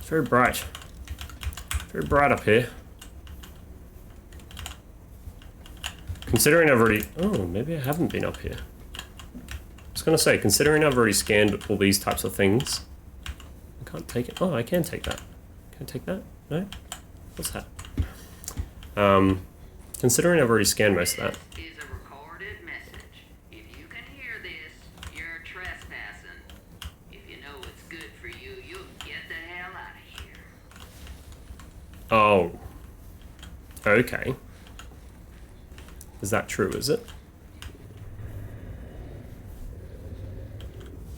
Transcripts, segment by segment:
very bright. Very bright up here. Considering I've already... Oh, maybe I haven't been up here. I was going to say, considering I've already scanned all these types of things... I can't take it. Oh, I can take that. Can I take that? No? What's that? Considering I've already scanned most of that... This is a recorded message. If you can hear this, you're trespassing. If you know what's good for you, you'll get the hell out of here. Oh. Okay. Is that true, is it?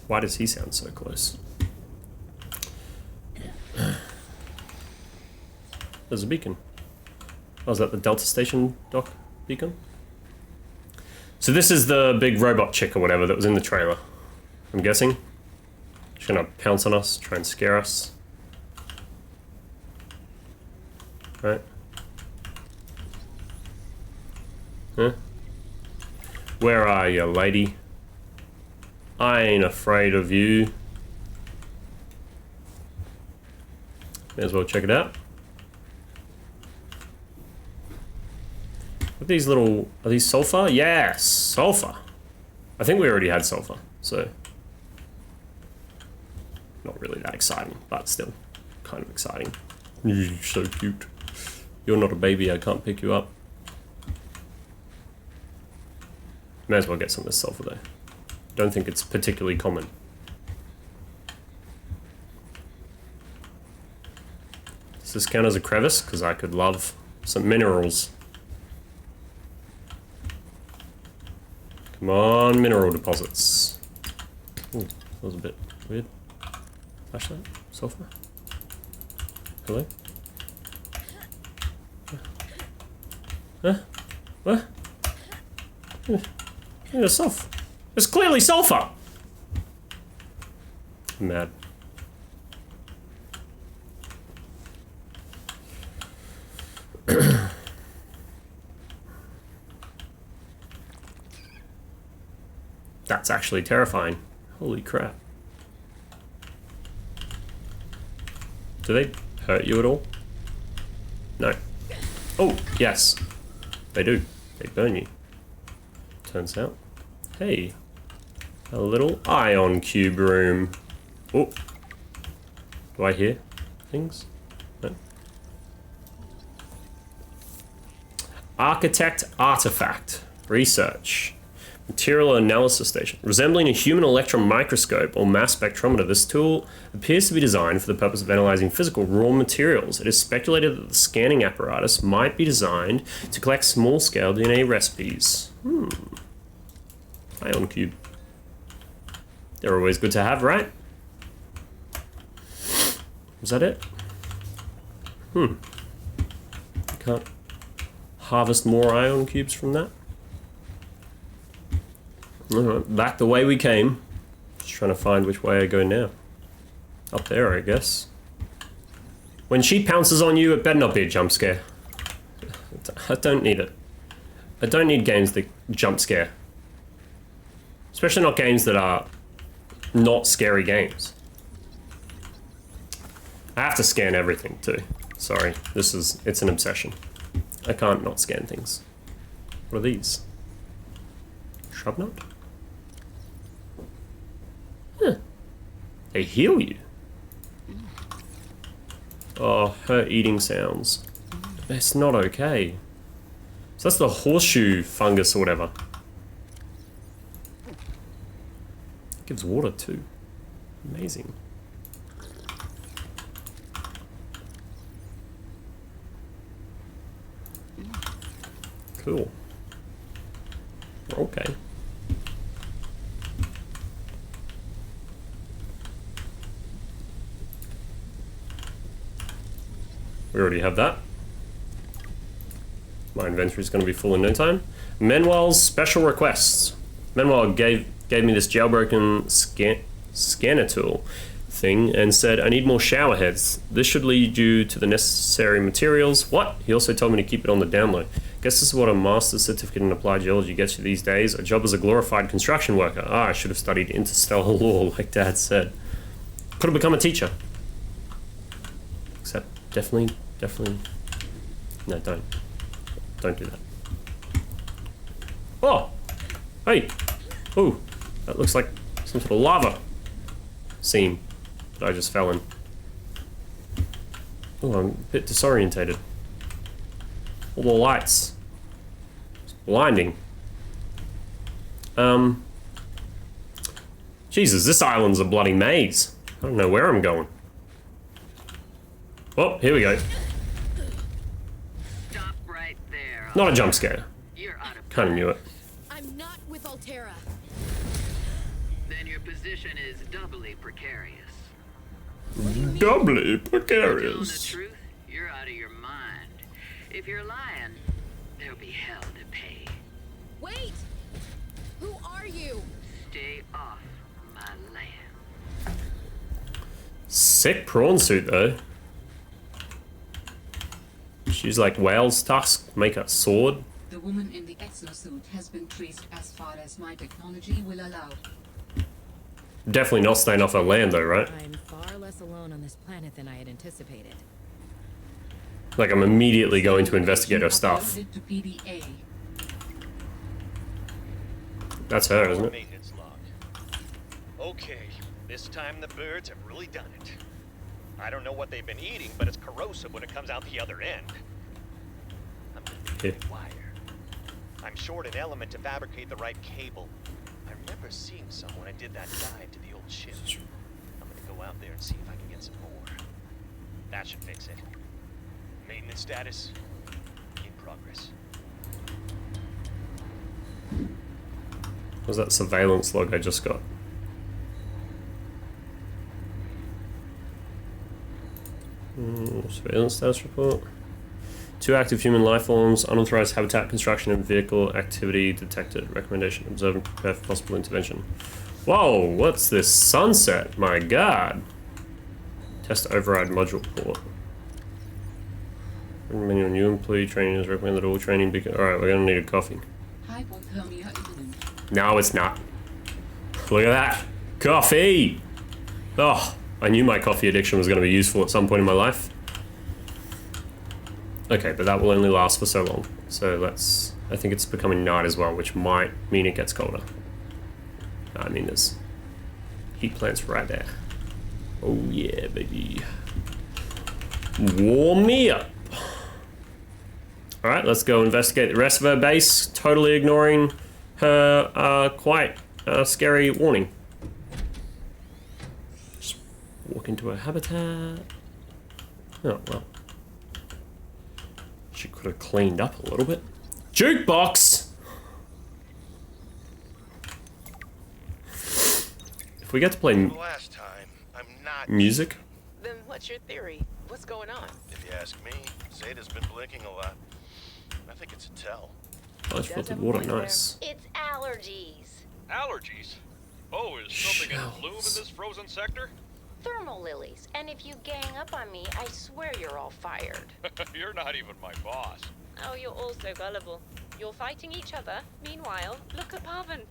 Why does he sound so close? There's a beacon. Oh, is that the Delta Station dock beacon? So this is the big robot chick or whatever that was in the trailer, I'm guessing. She's gonna pounce on us, try and scare us. Right? Huh? Where are you, lady? I ain't afraid of you. May as well check it out. What are these little... Are these sulfur? Yes! Sulfur! I think we already had sulfur, so... Not really that exciting, but still kind of exciting. You're so cute. You're not a baby, I can't pick you up. May as well get some of this sulfur though. Don't think it's particularly common. Does this count as a crevice? Because I could love some minerals. Come on, mineral deposits. Ooh, that was a bit weird. Flashlight? Sulfur? Hello? Huh? What? Yeah, sulfur. It's clearly sulfur! I'm mad. That's actually terrifying. Holy crap. Do they hurt you at all? No. Oh, yes. They do. They burn you. Turns out. Hey. A little ion cube room. Oh. Do I hear things? No. Architect artifact. Research. Material analysis station. Resembling a human electron microscope or mass spectrometer, this tool appears to be designed for the purpose of analyzing physical raw materials. It is speculated that the scanning apparatus might be designed to collect small-scale DNA recipes. Ion cube. They're always good to have, right? Was that it? Can't harvest more ion cubes from that? Alright, back the way we came. Just trying to find which way I go now. Up there, I guess. When she pounces on you, it better not be a jump scare. I don't need it. I don't need games that jump scare. Especially not games that are not scary games. I have to scan everything too. Sorry, it's an obsession. I can't not scan things. What are these? Shrub nut? Huh. They heal you. Oh, her eating sounds. That's not okay. So that's the horseshoe fungus or whatever. It gives water too. Amazing. Cool. Okay. We already have that. My inventory is going to be full in no time. Manuel's special requests. Manuel gave me this jailbroken scanner tool thing and said, I need more shower heads. This should lead you to the necessary materials. What? He also told me to keep it on the down low. Guess this is what a master's certificate in applied geology gets you these days. A job as a glorified construction worker. Ah, I should have studied interstellar law like Dad said. Could have become a teacher. Definitely. No, don't. Don't do that. Oh! Hey! Ooh, that looks like some sort of lava scene that I just fell in. Oh, I'm a bit disorientated. All the lights. It's blinding. Jesus, this island's a bloody maze. I don't know where I'm going. Oh, here we go. Stop right there. Not a jump scare. You're out of Kind of knew it. I'm not with Altera. Then your position is doubly precarious. Doubly Telling the precarious. truth, you're out of your mind. If you're lying, there'll be hell to pay. Wait! Who are you? Stay off my land. Sick prawn suit though. She's like whale's tusk, make a sword. The woman in the exosuit has been traced as far as my technology will allow. Definitely not staying off her land though, right? I'm far less alone on this planet than I had anticipated. Like I'm immediately going to investigate her stuff. Uploaded to PDA. That's her, isn't it? Maintenance log. Okay, this time the birds have really done it. I don't know what they've been eating, but it's corrosive when it comes out the other end. I'm gonna need wire. I'm short an element to fabricate the right cable. I remember seeing some when I did that dive to the old ship. I'm gonna go out there and see if I can get some more. That should fix it. Maintenance status in progress. What was that surveillance log I just got? Surveillance status report. 2 active human life forms, unauthorized habitat construction and vehicle activity detected. Recommendation, observe and prepare for possible intervention. Whoa, what's this sunset? My god. Test override module port. Recommending on new employee training is recommended all training be. Alright, we're gonna need a coffee. Hypothermia imminent. No, it's not. Look at that. Coffee! Oh, I knew my coffee addiction was going to be useful at some point in my life. Okay, but that will only last for so long. So let's... I think it's becoming night as well, which might mean it gets colder. I mean, there's heat plants right there. Oh yeah, baby. Warm me up. Alright, let's go investigate the rest of her base, totally ignoring her quite scary warning. Just walk into her habitat. Oh, well. She could have cleaned up a little bit. Jukebox! If we get to play Last time, I'm not music, Then what's your theory? What's going on? If you ask me, Zeta's been blinking a lot. I think it's a tell. large filtered water, nice. It's allergies. Allergies? Oh, is something in bloom in Shells. this frozen sector? Thermal lilies. And if you gang up on me, I swear you're all fired. You're not even my boss. Oh, you're all so gullible. You're fighting each other. Meanwhile, look at Pavan.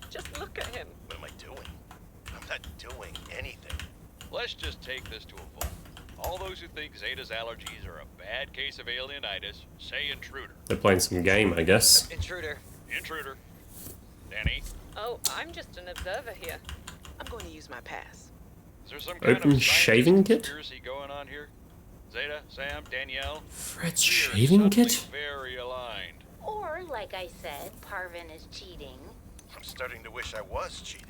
Just look at him. What am I doing? I'm not doing anything. Let's just take this to a vote. All those who think Zeta's allergies are a bad case of alienitis, say intruder. They're playing some game, I guess. Intruder. Intruder. Danny, Oh, I'm just an observer here. I'm going to use my pass. is there some kind Open of shaving scientist kit? conspiracy going on here? Zeta, Sam, Danielle? Fred's We are shaving suddenly kit? very aligned. Or, like I said, Parvin is cheating. I'm starting to wish I was cheating.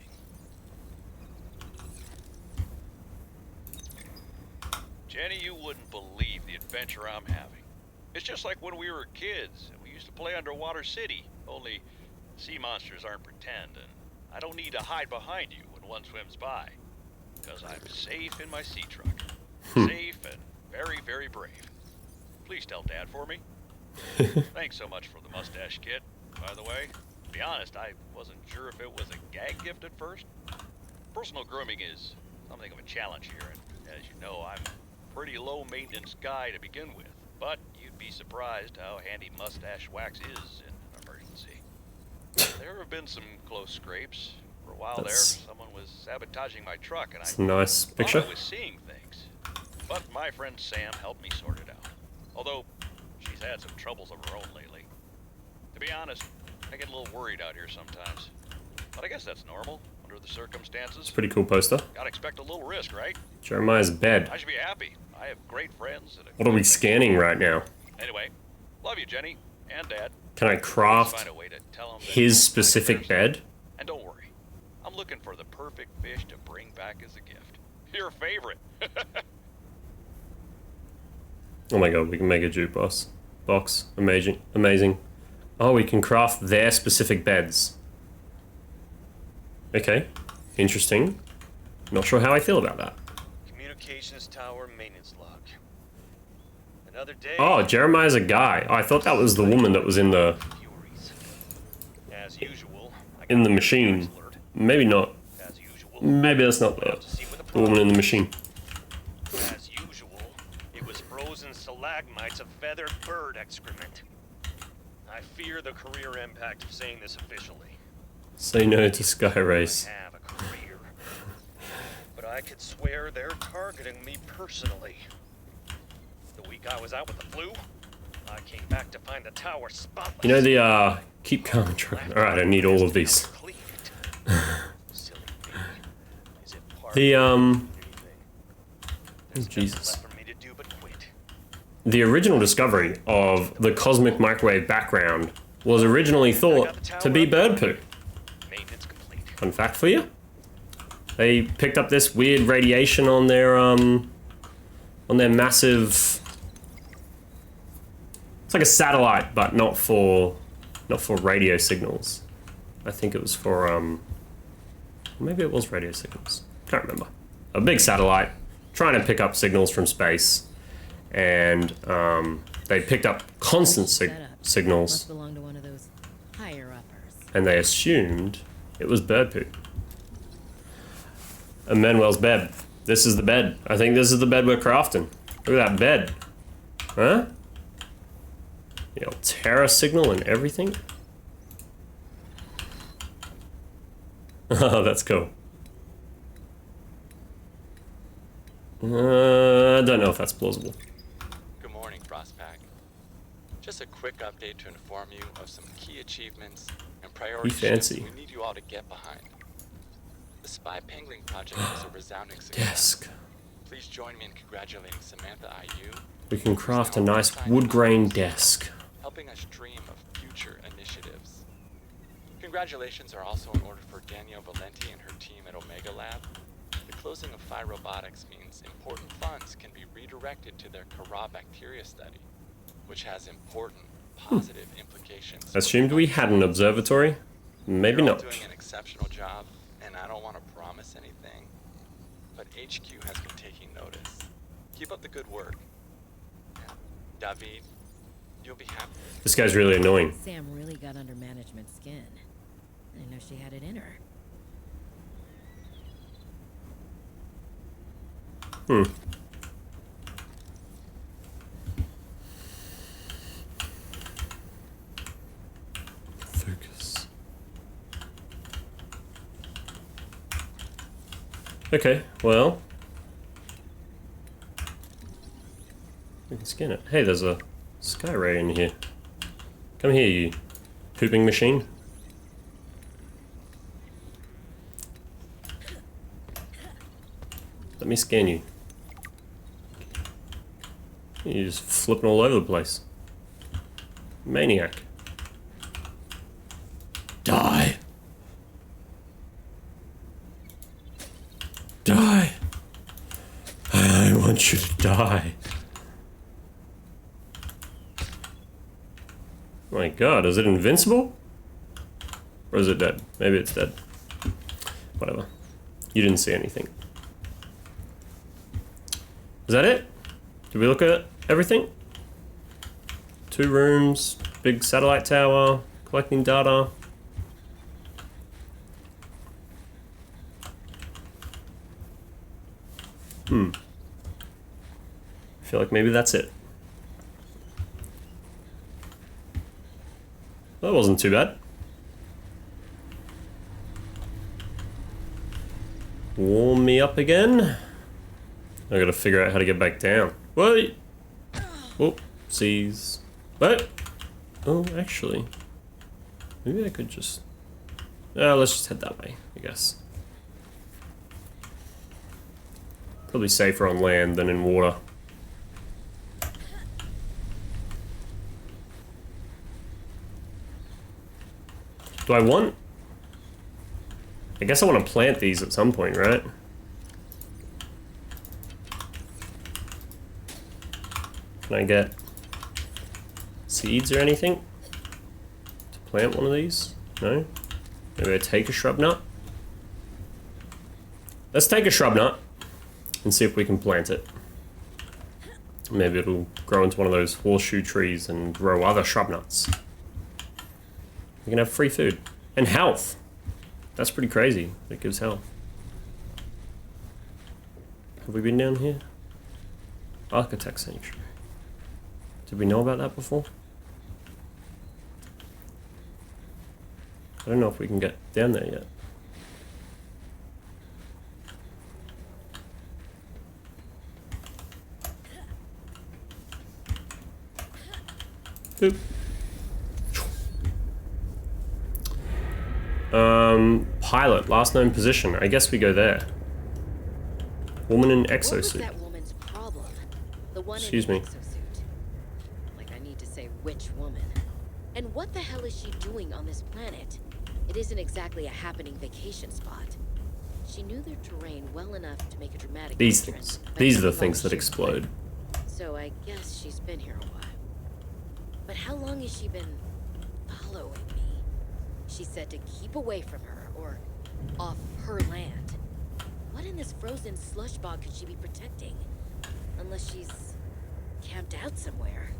Jenny, you wouldn't believe the adventure I'm having. It's just like when we were kids and we used to play Underwater City, only sea monsters aren't pretend, and I don't need to hide behind you when one swims by. Because I'm safe in my sea truck. Safe and very, very brave. Please tell Dad for me. Thanks so much for the mustache kit, by the way. To be honest, I wasn't sure if it was a gag gift at first. Personal grooming is something of a challenge here, and as you know, I'm a pretty low maintenance guy to begin with. But you'd be surprised how handy mustache wax is in an emergency. There have been some close scrapes. For a while That's- there, someone was sabotaging my truck, and I It's a nice thought picture. I was seeing things. But my friend Sam helped me sort it out. Although, she's had some troubles of her own lately. To be honest, I get a little worried out here sometimes. But I guess that's normal, under the circumstances. Pretty cool poster. Gotta expect a little risk, right? Jeremiah's bed. I should be happy. I have great friends. And What are we scanning right now? Anyway, love you, Jenny, and Dad. Can I Let's craft find a way to tell 'em that his you specific care. bed? And don't worry, I'm looking for the perfect fish to bring back as a gift. Your favorite. Oh my god, we can make a jukebox. Amazing. Amazing. Oh, we can craft their specific beds. Okay. Interesting. Not sure how I feel about that. Communications tower maintenance log. Another day. Oh, Jeremiah's a guy. Oh, I thought that was the woman that was in the As usual. in the machine. Maybe not. As usual. Maybe that's not the woman in the machine. As usual, it was frozen stalagmites of feathered bird excrement. I fear the career impact of saying this officially. Say no to Sky Race. I have a career. But I could swear they're targeting me personally. The week I was out with the flu, I came back to find the tower spotless. You know the keep calm and try. Alright, I need all of these. Silly me. Is it part The of oh, Jesus. left for me to do but quit? The original discovery of the cosmic microwave background was originally thought to be bird poo. Maintenance complete. Fun fact for you. They picked up this weird radiation on their massive. It's like a satellite, but not for radio signals. I think it was for maybe it was radio signals. Can't remember. A big satellite trying to pick up signals from space, and they picked up constant signals, Must belong to one of those higher uppers. and they assumed it was bird poo. And Manuel's bed. This is the bed. I think this is the bed we're crafting. Look at that bed. Huh? The Altera signal and everything. Oh, that's cool. I don't know if that's plausible. Good morning, Frostpack. Just a quick update to inform you of some key achievements and priority shifts fancy. we need you all to get behind. The Spy Pangling project was a resounding success. Desk. Please join me in congratulating Samantha IU. We can craft a nice wood grain desk. Helping us dream of future initiatives. Congratulations are also in order for Danielle Valenti and her team at Omega Lab. The closing of Phi Robotics means important funds can be redirected to their Kara bacteria study, which has important positive implications. Assumed we had an observatory? Maybe You're all not. doing an exceptional job, and I don't want to promise anything, but HQ has been taking notice. Keep up the good work. David, you'll be happy. This guy's really annoying. Sam really got under management's skin. I didn't know she had it in her. Focus. Okay, well. We can scan it. Hey, there's a sky ray in here. Come here, you pooping machine. Let me scan you. You're just flipping all over the place. Maniac. Die. Die. I want you to die. My god, is it invincible? Or is it dead? Maybe it's dead. Whatever. You didn't see anything. Is that it? Did we look at everything? 2 rooms, big satellite tower, collecting data. I feel like maybe that's it. That wasn't too bad. Warm me up again. I gotta figure out how to get back down. Wait! Whoopsies. What? Oh, actually. Maybe I could just... let's just head that way, I guess. Probably safer on land than in water. Do I want... I guess I want to plant these at some point, right? Can I get seeds or anything to plant one of these? No? Maybe I take a shrub nut? Let's take a shrub nut and see if we can plant it. Maybe it'll grow into one of those horseshoe trees and grow other shrub nuts. We can have free food. And health. That's pretty crazy. It gives health. Have we been down here? Architect Sanctuary. Did we know about that before? I don't know if we can get down there yet. Boop. Pilot, last known position. I guess we go there. Woman in exosuit. What was that woman's problem? The one Excuse in the me. exosuit. Like I need to say which woman. And what the hell is she doing on this planet? It isn't exactly a happening vacation spot. She knew their terrain well enough to make a dramatic These entrance, things. but These are the didn't things that volunteer. explode. So I guess she's been here a while. But how long has she been following me? She said to keep away from her, or off her land. What in this frozen slush bog could she be protecting? Unless she's camped out somewhere.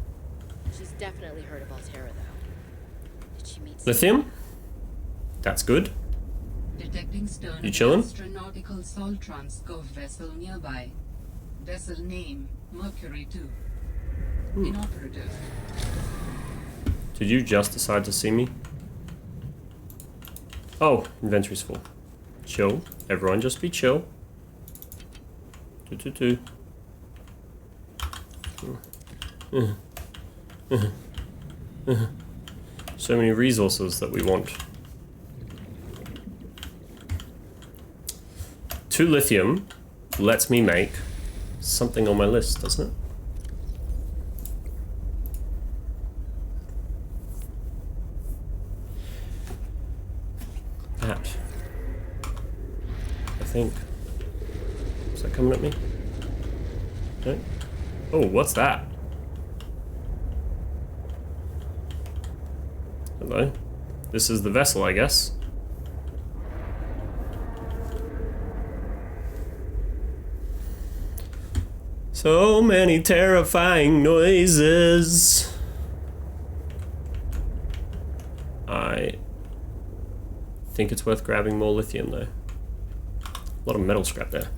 She's definitely heard of Altera, though. Did she meet Lithium? That's good. Detecting stern You chillin'? astronautical salt transcove vessel nearby. Vessel name Mercury II. Inoperative. Did you just decide to see me? Oh, inventory's full. Chill. Everyone just be chill. So many resources that we want. 2 lithium lets me make something on my list, doesn't it? That. I think. Is that coming at me? No? Oh, what's that? Hello? This is the vessel, I guess. So many terrifying noises. I think it's worth grabbing more lithium though. A lot of metal scrap there.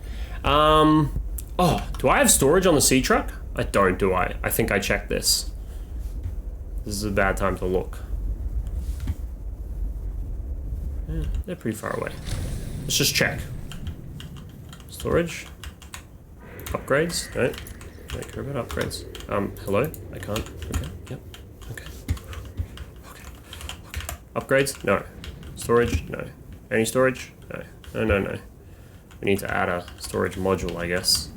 Oh, do I have storage on the sea truck? I don't, do I? I think I checked this. This is a bad time to look. Yeah, they're pretty far away. Let's just check. Storage. Upgrades? No. Don't care about upgrades. Hello? I can't. Okay, yep. Okay. Okay. Okay. Upgrades? No. Storage? No. Any storage? No. No, no, no. We need to add a storage module, I guess.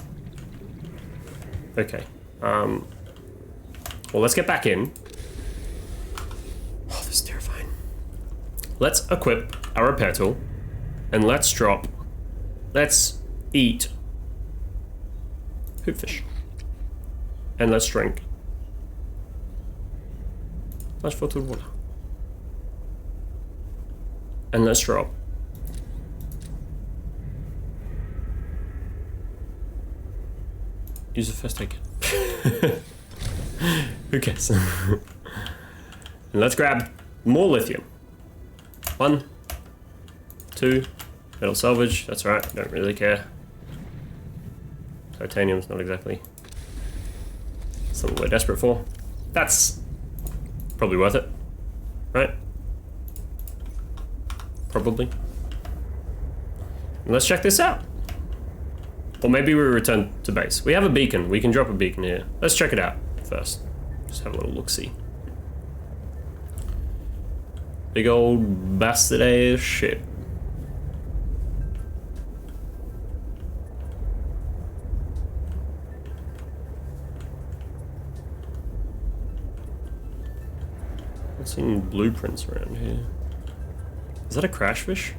Okay. Well, let's get back in. Oh, this is terrifying. Let's equip our repair tool, and let's drop. Let's eat hoopfish, and let's drink. Let's filter water, and let's drop. Use the first aid kit. Who cares? And let's grab more lithium. 1, 2, metal salvage. That's right. Don't really care. Titanium's not exactly something we're desperate for. That's probably worth it, right? Probably. And let's check this out. Or maybe we return to base. We have a beacon. We can drop a beacon here. Let's check it out first. Just have a little look-see. Big old bastard ass ship. I've seen blueprints around here. Is that a crash fish?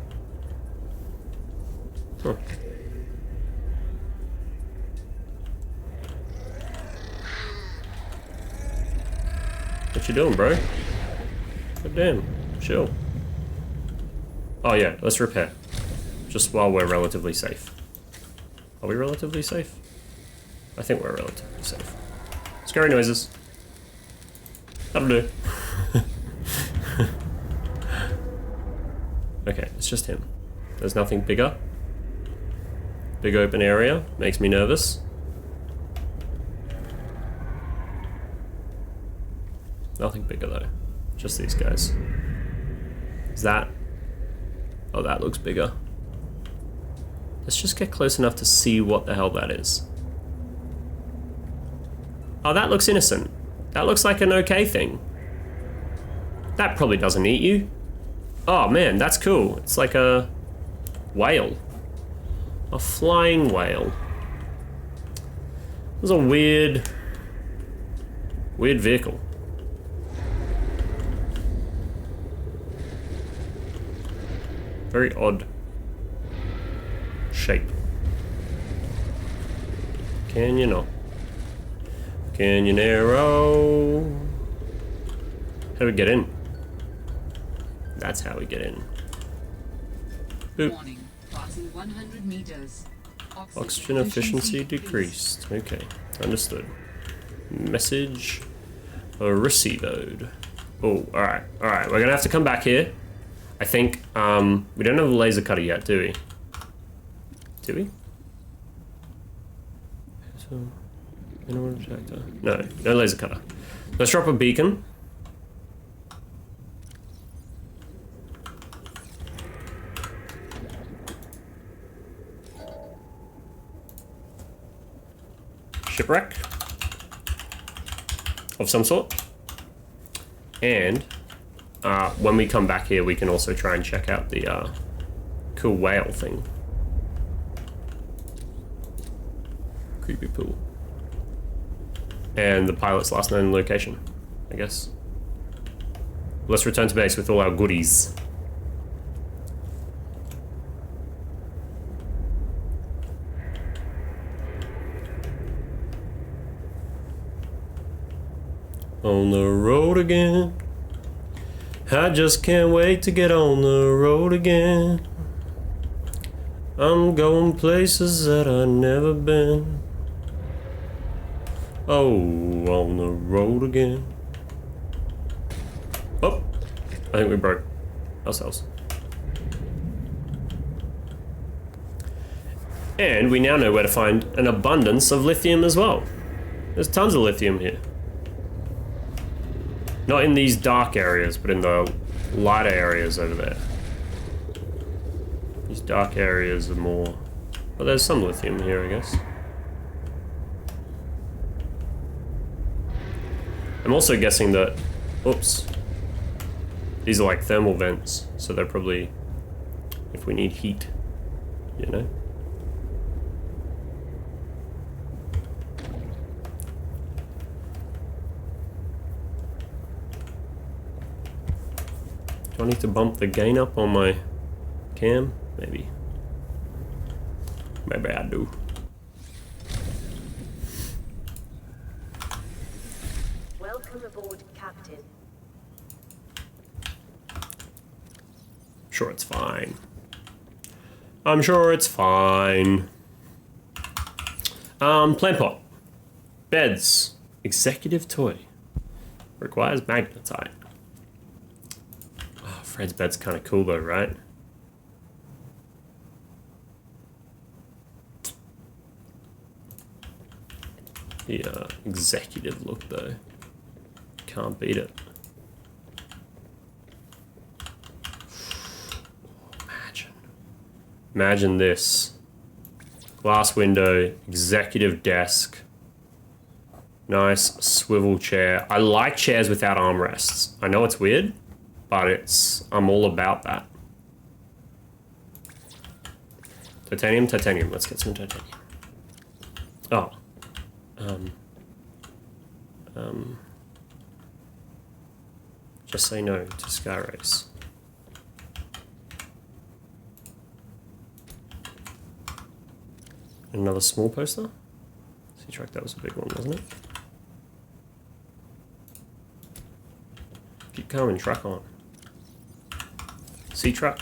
Huh. What you doing, bro? God damn, chill. Oh yeah, let's repair. Just while we're relatively safe. Are we relatively safe? I think we're relatively safe. Scary noises. That'll do. Okay, it's just him. There's nothing bigger. Big open area. Makes me nervous. Nothing bigger though. Just these guys. Is that... Oh, that looks bigger. Let's just get close enough to see what the hell that is. Oh, that looks innocent. That looks like an okay thing. That probably doesn't eat you. Oh man, that's cool. It's like a whale. A flying whale. This is a weird vehicle. Very odd shape. Canyon. Canyonero. How do we get in? That's how we get in. Boop. Warning. Passing 100 meters. Oxygen efficiency decreased. Okay, understood. Message received. Oh, alright, alright. We're gonna have to come back here. I think, we don't have a laser cutter yet, do we? Do we? So, mineral detector. No, no laser cutter. Let's drop a beacon. Shipwreck of some sort. And when we come back here, we can also try and check out the cool whale thing. Creepy pool. And the pilot's last known location, I guess. Let's return to base with all our goodies. On the road again. I just can't wait to get on the road again. I'm going places that I've never been. Oh, on the road again. Oh, I think we broke ourselves. And we now know where to find an abundance of lithium as well. There's tons of lithium here. Not in these dark areas, but in the lighter areas over there. These dark areas are more... Well, there's some lithium here, I guess. I'm also guessing that... Oops. These are like thermal vents, so they're probably... If we need heat, you know? Do I need to bump the gain up on my cam? Maybe. Maybe I do. Welcome aboard, Captain. Sure, it's fine. I'm sure it's fine. Plant pot. Beds. Executive toy. Requires magnetite. Oh, Fred's bed's kind of cool though, right? The executive look though. Can't beat it. Imagine this Glass window, executive desk. Nice swivel chair. I like chairs without armrests. I know it's weird, but I'm all about that. Titanium, titanium. Let's get some titanium. Oh. Just say no to Sky Race. Another small poster? Sea-Truck, that was a big one, wasn't it? Keep coming, truck on. Sea-Truck.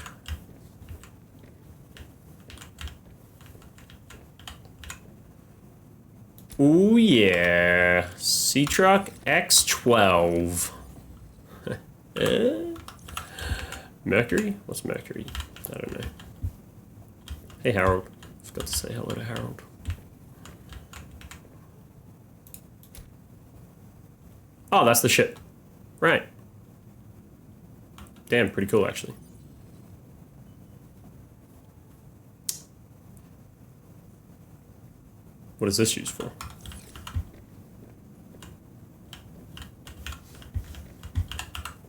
Ooh yeah, Sea-Truck X12. Mercury? What's Mercury? I don't know. Hey Harold. Forgot to say hello to Harold. Oh, that's the ship. Right. Damn, pretty cool actually. What is this used for?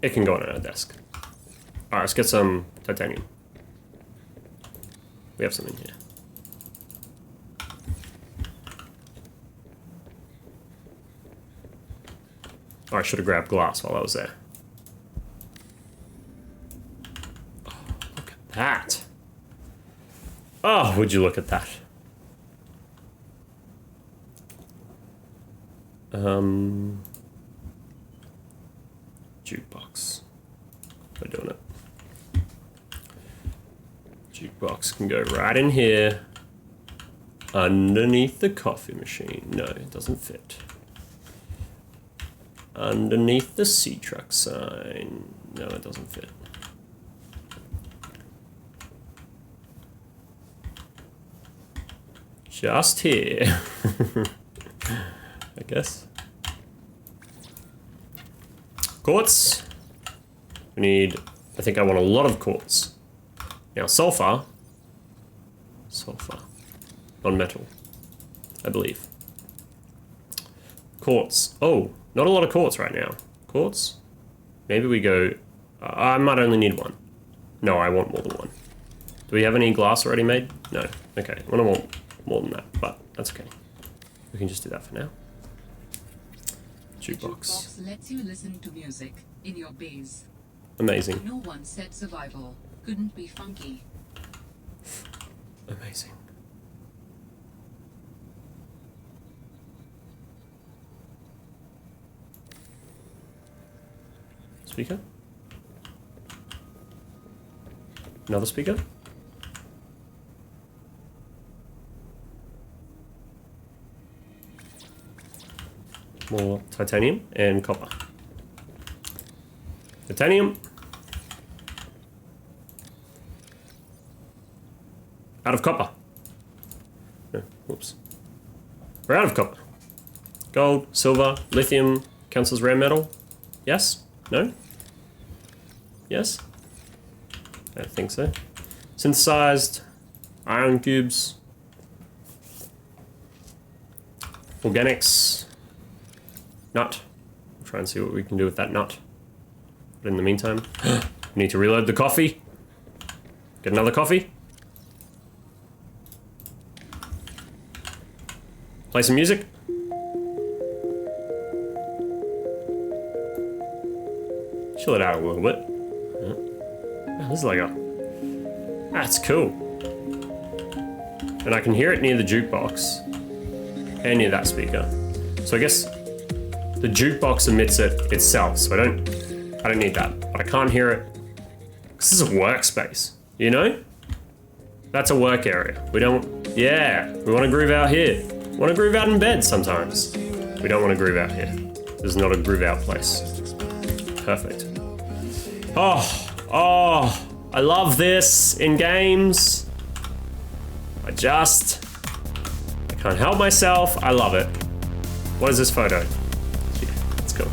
It can go on our desk. Alright, let's get some titanium. We have something here. Oh, I should have grabbed glass while I was there. Oh, look at that. Oh, would you look at that? Jukebox. We're doing it. Jukebox can go right in here. Underneath the coffee machine. No, it doesn't fit. Underneath the Sea-Truck sign. No, it doesn't fit. Just here. I guess. Quartz. We need, I think I want a lot of quartz. Now sulfur. Sulfur. Non-metal. I believe. Quartz. Oh, not a lot of quartz right now. Quartz? Maybe we go, I might only need one. No, I want more than one. Do we have any glass already made? No. Okay, I want more than that, but that's okay. We can just do that for now. Jukebox. Jukebox lets you listen to music in your base. Amazing. No one said survival couldn't be funky. Amazing. Speaker? Another speaker? More titanium and copper. Titanium. Out of copper. No, whoops. We're out of copper. Gold, silver, lithium counts as rare metal. Yes? No? Yes? I don't think so. Synthesized. Iron cubes. Organics. Nut. We'll try and see what we can do with that nut. But in the meantime, we need to reload the coffee. Get another coffee. Play some music. Chill it out a little bit. Oh, this is like a... That's cool. And I can hear it near the jukebox. And near that speaker. So I guess the jukebox emits it itself, so I don't need that. But I can't hear it. This is a workspace, you know? That's a work area. We don't... Yeah, we want to groove out here. We want to groove out in bed sometimes. We don't want to groove out here. This is not a groove out place. Perfect. Oh, I love this in games. I can't help myself. I love it. What is this photo? Yeah, let's go.